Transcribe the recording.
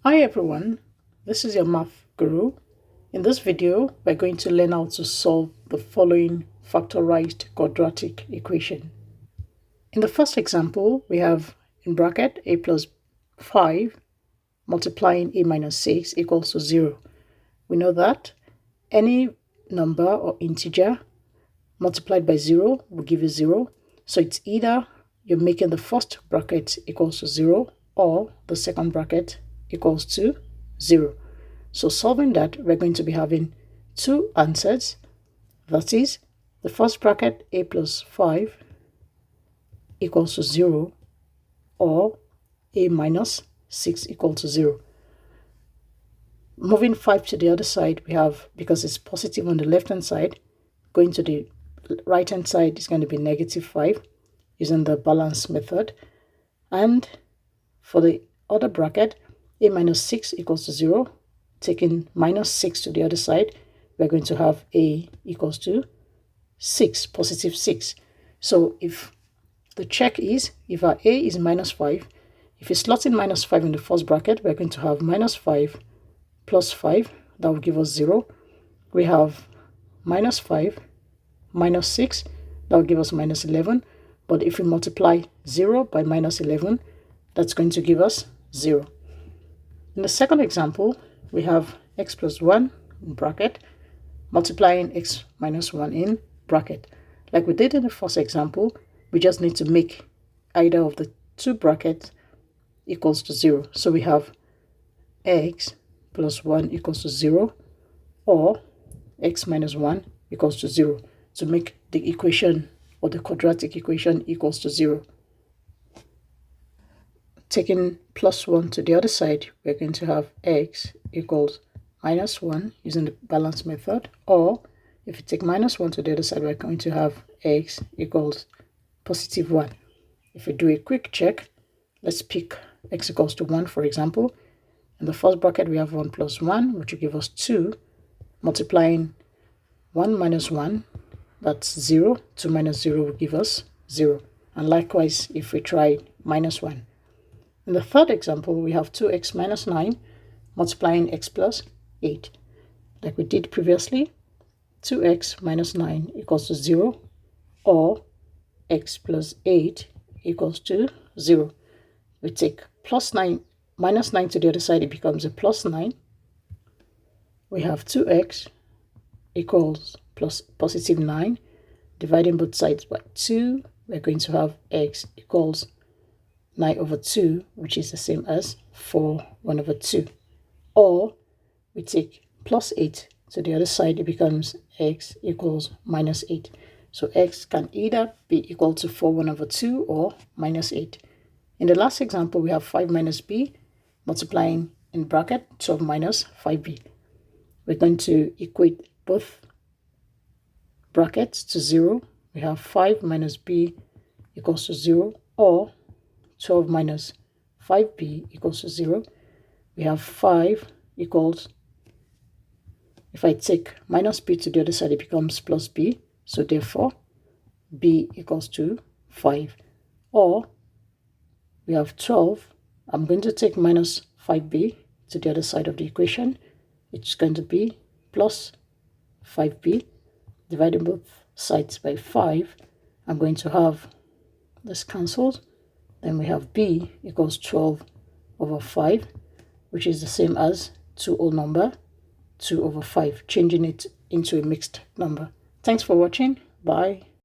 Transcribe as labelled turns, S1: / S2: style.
S1: Hi everyone, this is your math guru. In this video, we're going to learn how to solve the following factorized quadratic equation. In the first example, we have in bracket a plus 5 multiplying a minus 6 equals to 0. We know that any number or integer multiplied by 0 will give you 0. So it's either you're making the first bracket equals to 0 or the second bracket equals to 0. So solving that, we're going to be having two answers. That is, the first bracket, a plus 5 equals to 0, or a minus 6 equals to 0. Moving 5 to the other side, we have, because it's positive on the left-hand side, going to the right-hand side is going to be negative 5 using the balance method. And for the other bracket, a minus 6 equals to 0. Taking minus 6 to the other side, we're going to have a equals to 6, positive 6. So if the check is, if our a is minus 5, if we slot in minus 5 in the first bracket, we're going to have minus 5 plus 5. That will give us 0. We have minus 5 minus 6. That will give us minus 11. But if we multiply 0 by minus 11, that's going to give us 0. In the second example, we have x plus 1 in bracket multiplying x minus 1 in bracket. Like we did in the first example, we just need to make either of the two brackets equals to 0. So we have x plus 1 equals to 0 or x minus 1 equals to 0 to make the equation or the quadratic equation equals to 0. Taking plus 1 to the other side, we're going to have x equals minus 1 using the balance method, or if you take minus 1 to the other side, we're going to have x equals positive 1. If we do a quick check, let's pick x equals to 1, for example. In the first bracket, we have 1 plus 1, which will give us 2, multiplying 1 minus 1, that's 0. 2 minus 0 will give us 0. And likewise, if we try minus 1. In the third example, we have 2x minus 9 multiplying x plus 8. Like we did previously, 2x minus 9 equals to 0 or x plus 8 equals to 0. We take plus 9, minus 9 to the other side, it becomes a plus 9. We have 2x equals plus positive 9. Dividing both sides by 2, we're going to have x equals 9 over 2, which is the same as 4 1 over 2. Or we take plus 8 to the other side, it becomes x equals minus 8. So x can either be equal to 4 1 over 2 or minus 8. In the last example, we have 5 minus b multiplying in bracket 12 minus 5b. We're going to equate both brackets to 0. We have 5 minus b equals to 0, or 12 minus 5b equals to 0. We have 5 equals, if I take minus b to the other side, it becomes plus b. So therefore, b equals to 5. Or we have 12. I'm going to take minus 5b to the other side of the equation. It's going to be plus 5b. Dividing both sides by 5, I'm going to have this cancelled. Then we have b equals 12 over 5, which is the same as 2 whole number, 2 over 5, changing it into a mixed number. Thanks for watching. Bye.